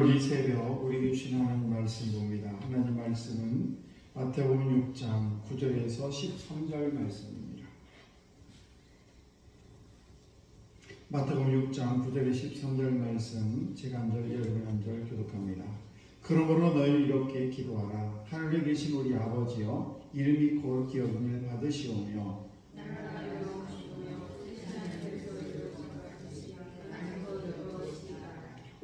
오늘 이 새벽 우리에게 주신 하나님 말씀 봅니다. 하나님 말씀은 마태복음 6장 9절에서 13절 말씀입니다. 마태복음 6장 9절에 13절 말씀 제가 한 절, 여러분 한 절 교독합니다. 그러므로 너희는 이렇게 기도하라. 하늘에 계신 우리 아버지여, 이름이 곧 기업을 받으시오며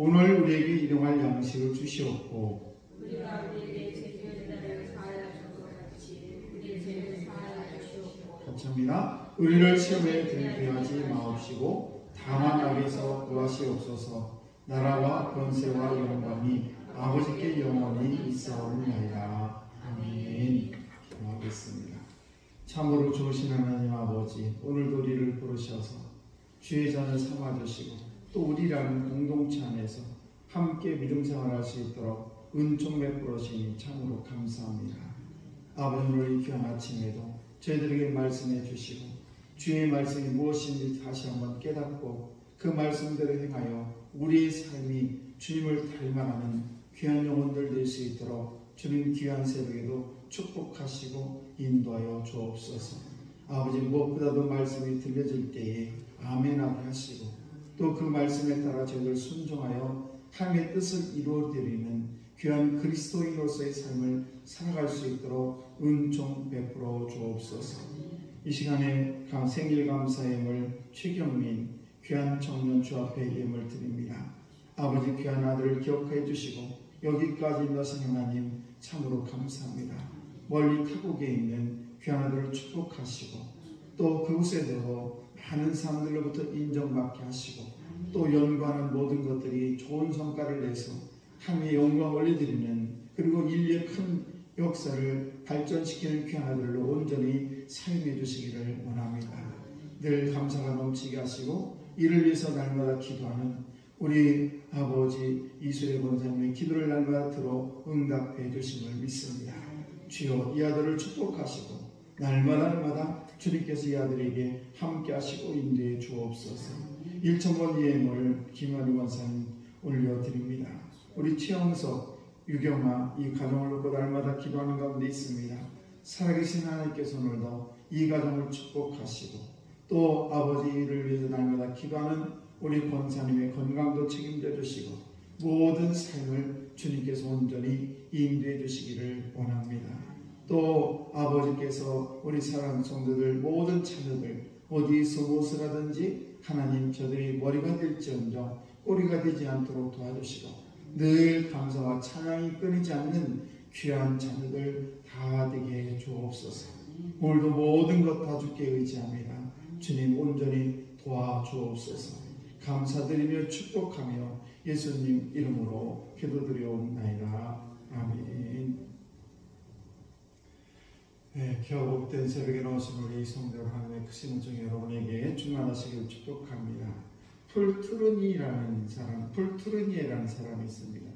오늘 우리에게 일용할 양식을 주시옵고 우리가 우리에게 죄를 사하여 준 것 같이 우리의 죄를 사하여 주시옵고 같이 합니다. 우리를 시험에 들게 하지 마옵시고 다만 악에서 구하시옵소서. 나라와 권세와 영광이 아버지께 영원히 있사옵나이다. 아멘. 기도하겠습니다. 참으로 좋으신 하나님 아버지, 오늘도 우리를 부르셔서 주의 잔을 삼아주시고 또 우리라는 공동체 안에서 함께 믿음 생활할 수 있도록 은총 베풀으시니 참으로 감사합니다. 아버지, 오늘 이 귀한 아침에도 저희들에게 말씀해 주시고 주의 말씀이 무엇인지 다시 한번 깨닫고 그 말씀대로 행하여 우리의 삶이 주님을 닮아가는 귀한 영혼들 될 수 있도록 주님 귀한 새벽에도 축복하시고 인도하여 주옵소서. 아버지, 무엇보다도 말씀이 들려질 때에 아멘하게 하시고 또 그 말씀에 따라 저희들 순종하여 하나님의 뜻을 이루어드리는 귀한 그리스도인으로서의 삶을 살아갈 수 있도록 은총 베풀어 주옵소서. 이 시간에 생일 감사예물 최경민 귀한 청년 주 앞에 예물 드립니다. 아버지, 귀한 아들을 기억해 주시고 여기까지 인도하신 하나님 참으로 감사합니다. 멀리 타국에 있는 귀한 아들을 축복하시고 또 그곳에도 많은 사람들로부터 인정받게 하시고 또 연구하는 모든 것들이 좋은 성과를 내서 하나님의 영광 올려드리는, 그리고 인류의 큰 역사를 발전시키는 귀한 아들로 온전히 사용해 주시기를 원합니다. 늘 감사가 넘치게 하시고 이를 위해서 날마다 기도하는 우리 아버지 이수의 권사님의 기도를 날마다 들어 응답해 주심을 믿습니다. 주여, 이 아들을 축복하시고 날마다 주님께서 이 아들에게 함께 하시고 인도해 주옵소서. 1,000번 예물 김한희 권사님 올려드립니다. 우리 최영석, 유경아 이 가정을 놓고 날마다 기도하는 가운데 있습니다. 살아계신 하나님께서 오늘도 이 가정을 축복하시고 또 아버지를 위해서 날마다 기도하는 우리 권사님의 건강도 책임져 주시고 모든 삶을 주님께서 온전히 인도해 주시기를 원합니다. 또 아버지께서 우리 사랑하는 성도들 모든 자녀들 어디서 무엇을 하든지 하나님 저들이 머리가 될지언정 꼬리가 되지 않도록 도와주시고 늘 감사와 찬양이 끊이지 않는 귀한 자녀들 다 되게 주옵소서. 오늘도 모든 것 다 주께 의지합니다. 주님 온전히 도와주옵소서. 감사드리며 축복하며 예수님 이름으로 기도드려옵나이다. 아멘. 네, 겨우된 새벽에 나오신 우리 성도 하나님의 크신 은총 여러분에게 충만하시길 축복합니다. 풀트르니에라는 사람이 있습니다.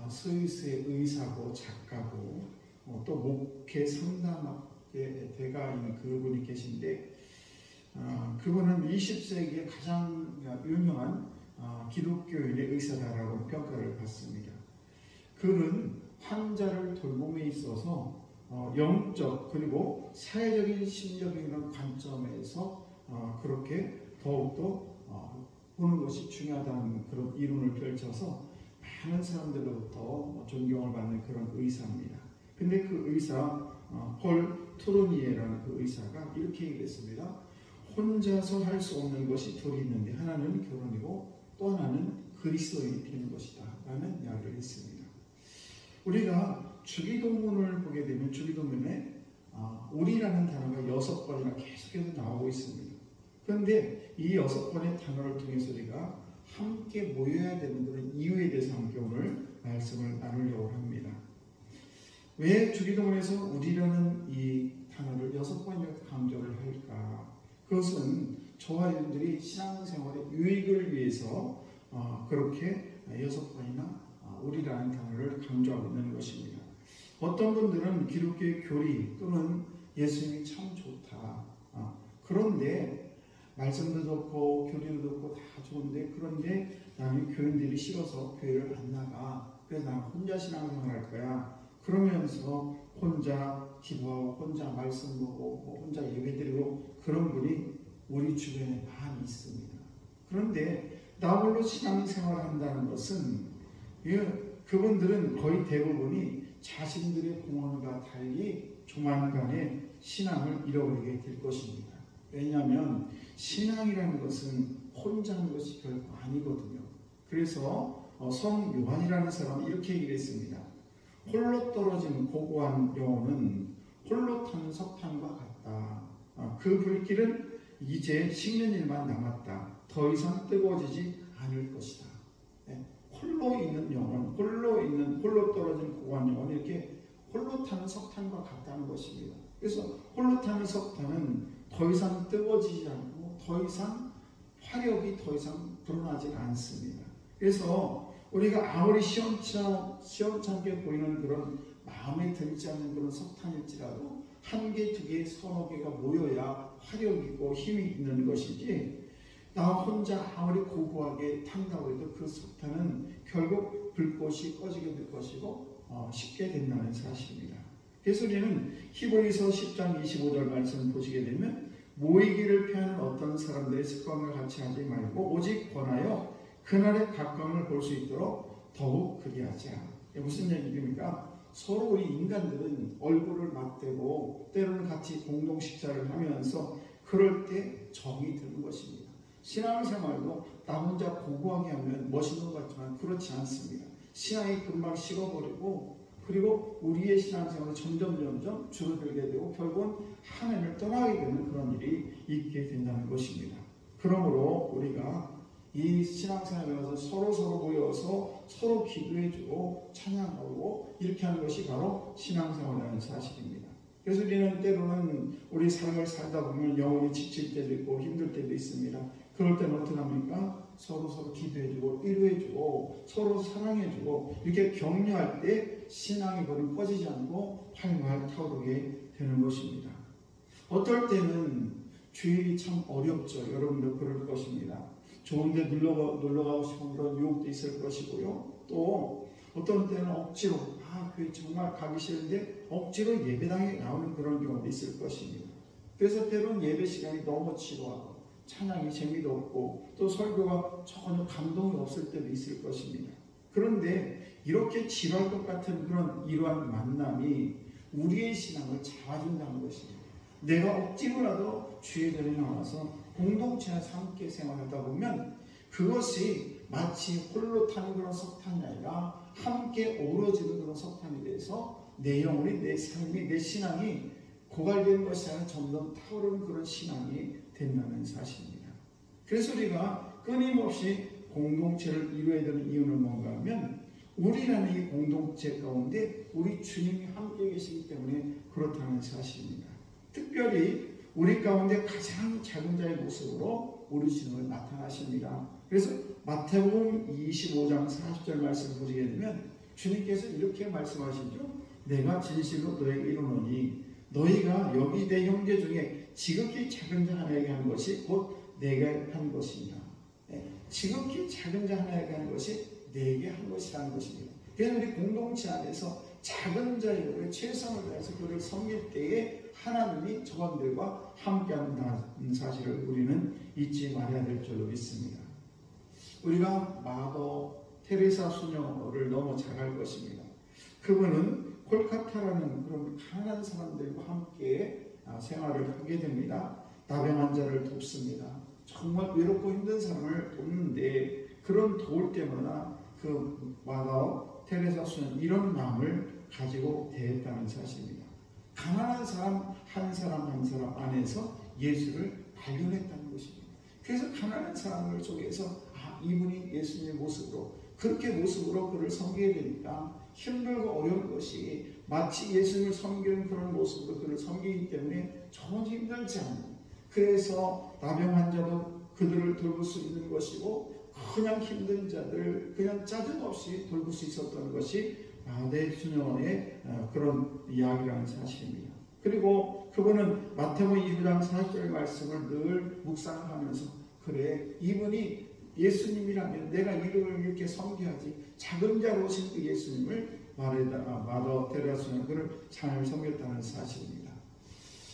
스위스의 의사고 작가고 또 목회 상담학의 대가인 그분이 계신데 그분은 20세기의 가장 유명한 기독교인의 의사다라고 평가를 받습니다. 그는 환자를 돌봄에 있어서 영적 그리고 사회적인 심리적인 그런 관점에서 그렇게 더욱더 보는 것이 중요하다는 그런 이론을 펼쳐서 많은 사람들로부터 존경을 받는 그런 의사입니다. 근데 그 의사 폴 트루니에라는 그 의사가 이렇게 얘기했습니다. 혼자서 할 수 없는 것이 둘이 있는데 하나는 결혼이고 또 하나는 그리스도인이 되는 것이다 라는 이야기를 했습니다. 우리가 주기도문을 보게 되면 주기도문에 우리라는 단어가 6번이나 계속해서 나오고 있습니다. 그런데 이 6번의 단어를 통해서 우리가 함께 모여야 되는 그런 이유에 대해서 함께 오늘 말씀을 나누려고 합니다. 왜 주기도문에서 우리라는 이 단어를 6번이나 강조를 할까? 그것은 저와 여러분들이 신앙생활의 유익을 위해서 그렇게 6번이나 우리라는 단어를 강조하고 있는 것입니다. 어떤 분들은 기독교의 교리 또는 예수님이 참 좋다. 그런데 말씀도 좋고 교리도 좋고 다 좋은데, 그런데 나는 교인들이 싫어서 교회를 안 나가. 그래서 나는 혼자 신앙생활 할 거야. 그러면서 혼자 기도하고 혼자 말씀 보고 혼자 예배드리고 그런 분이 우리 주변에 많이 있습니다. 그런데 나 홀로 신앙생활을 한다는 것은 그분들은 거의 대부분이 자신들의 공헌과 달리 조만간에 신앙을 잃어버리게 될 것입니다. 왜냐하면 신앙이라는 것은 혼자 하는 것이 결코 아니거든요. 그래서 성 요한이라는 사람이 이렇게 얘기를 했습니다. 홀로 떨어진 고고한 영혼은 홀로 탄 석탄과 같다. 그 불길은 이제 식는 일만 남았다. 더 이상 뜨거워지지 않을 것이다. 홀로 있는 영혼, 홀로 떨어진 고고한 영혼이 이렇게 홀로 타는 석탄과 같다는 것입니다. 그래서 홀로 타는 석탄은 더 이상 뜨거워지지 않고 더 이상 화력이 더 이상 불어나지 않습니다. 그래서 우리가 아무리 시원찮게 보이는 그런 마음에 들지 않는 그런 석탄일지라도 한 개, 두 개, 서너 개가 모여야 화력이 있고 힘이 있는 것이지, 나 혼자 아무리 고고하게 탄다고 해도 그 석탄은 결국 불꽃이 꺼지게 될 것이고 쉽게 된다는 사실입니다. 그래서 우리는 히브리서 10장 25절 말씀 보시게 되면 모이기를 피하는 어떤 사람들의 습관과 같이 하지 말고 오직 권하여 그날의 각광을 볼 수 있도록 더욱 그리하자. 무슨 얘기입니까? 서로 우리 인간들은 얼굴을 맞대고 때로는 같이 공동 식사를 하면서 그럴 때 정이 드는 것입니다. 신앙생활도 나 혼자 고고하게 하면 멋있는 것 같지만 그렇지 않습니다. 신앙이 금방 식어버리고, 그리고 우리의 신앙생활은 점점 줄어들게 되고 결국은 하나님을 떠나게 되는 그런 일이 있게 된다는 것입니다. 그러므로 우리가 이 신앙생활에 가서 서로 모여서 서로 기도해주고 찬양하고 이렇게 하는 것이 바로 신앙생활이라는 사실입니다. 그래서 우리는 때로는 우리 삶을 살다 보면 영혼이 지칠 때도 있고 힘들 때도 있습니다. 그럴 때는 어떻게 합니까? 서로 기도해주고 위로해주고 서로 사랑해주고 이렇게 격려할 때 신앙이 거의 꺼지지 않고 활활 타오르게 되는 것입니다. 어떨 때는 주일이 참 어렵죠. 여러분도 그럴 것입니다. 좋은데 놀러가고 싶은 그런 유혹도 있을 것이고요. 또 어떤 때는 억지로 교회 정말 가기 싫은데 억지로 예배당에 나오는 그런 경우도 있을 것입니다. 그래서 때로는 예배 시간이 너무 지루하고 찬양이 재미도 없고 또 설교가 전혀 감동이 없을 때도 있을 것입니다. 그런데 이렇게 지루할 것 같은 그런 이러한 만남이 우리의 신앙을 잡아준다는 것입니다. 내가 억지로라도 주의 자리에 나와서 공동체에서 함께 생활하다 보면 그것이 마치 홀로 타는 그런 석탄이 아니라 함께 어우러지는 그런 석탄이 돼서 내 영혼이, 내 삶이, 내 신앙이 고갈되는 것이 아니라 점점 타오르는 그런 신앙이 된다는 사실입니다. 그래서 우리가 끊임없이 공동체를 이루어야 되는 이유는 뭔가 하면 우리라는 이 공동체 가운데 우리 주님이 함께 계시기 때문에 그렇다는 사실입니다. 특별히 우리 가운데 가장 작은 자의 모습으로 우리 주님을 나타나십니다. 그래서 마태복음 25장 40절 말씀을 보시게 되면 주님께서 이렇게 말씀하시죠. 내가 진실로 너에게 이르노니 너희가 여기 내 형제 중에 지극히 작은 자 하나에게 한 것이 곧 내게 한 것이니라. 지극히 작은 자 하나에게 한 것이 내게 한 것이라는 것입니다. 그래서 우리 공동체 안에서 작은 자의 최선을 다해서 그를 섬길 때에 하나님이 저분들과 함께하는 사실을 우리는 잊지 말아야 될 줄로 믿습니다. 우리가 마더 테레사 수녀를 너무 잘 알 것입니다. 그분은 콜카타라는 그런 가난한 사람들과 함께 생활을 하게 됩니다. 나병 환자를 돕습니다. 정말 외롭고 힘든 사람을 돕는데 그런 도울 때마다 그 마더 테레사 수녀는 이런 마음을 가지고 대했다는 사실입니다. 가난한 사람 한 사람 안에서 예수를 발견했다는 것입니다. 그래서 가난한 사람들 속에서 이분이 예수님의 모습으로 그렇게 모습으로 그를 섬기게 되니까 힘들고 어려운 것이 마치 예수님을 섬기는 그런 모습으로 그를 섬기기 때문에 전혀 힘들지 않아요. 그래서 나병 환자도 그들을 돌볼 수 있는 것이고 그냥 힘든 자들 그냥 짜증 없이 돌볼 수 있었던 것이 마대 수녀의 그런 이야기라는 사실입니다. 그리고 그분은 마태복음 29장 40절 말씀을 늘 묵상하면서 그래 이분이 예수님이라면 내가 이름을 이렇게 섬겨야지 작은 자로 오신 그 예수님을 마더 테레사는 그를 잘 섬겼다는 사실입니다.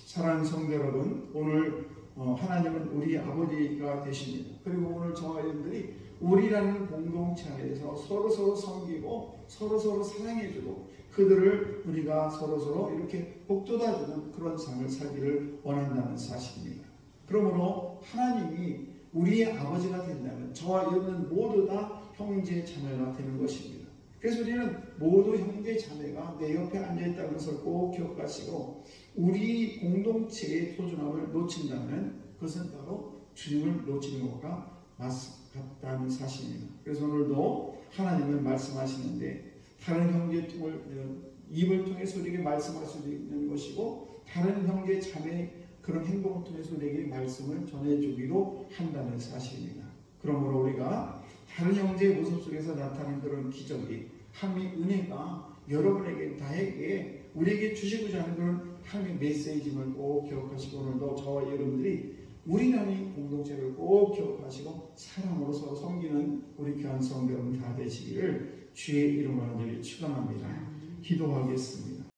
사랑하는 성도 여러분, 오늘 하나님은 우리 아버지가 되십니다. 그리고 오늘 저와 여러분들이 우리라는 공동체 안에서 서로서로 섬기고 서로서로 사랑해주고 그들을 우리가 서로서로 이렇게 복돋아주는 그런 삶을 살기를 원한다는 사실입니다. 그러므로 하나님이 우리의 아버지가 된다면 저와 여러분 모두 다 형제 자매가 되는 것입니다. 그래서 우리는 모두 형제 자매가 내 옆에 앉아있다는 것을 꼭 기억하시고 우리 공동체의 소중함을 놓친다면 그것은 바로 주님을 놓치는 것과 같다는 사실입니다. 그래서 오늘도 하나님은 말씀하시는데 다른 형제 입을 통해서 우리에게 말씀할 수 있는 것이고 다른 형제 자매 그런 행동을 통해서 우리에게 말씀을 전해주기로 한다는 사실입니다. 그러므로 우리가 다른 형제의 모습 속에서 나타나는 그런 기적이 하나님의 은혜가 여러분에게 나에게 우리에게 주시고자 하는 그런 하나님의 메시지임을 꼭 기억하시고 오늘도 저와 여러분들이 우리나라의 공동체를 꼭 기억하시고 사랑으로 서로 섬기는 우리 귀한 성도 여러분 다 되시기를 주의 이름으로 축원합니다. 기도하겠습니다.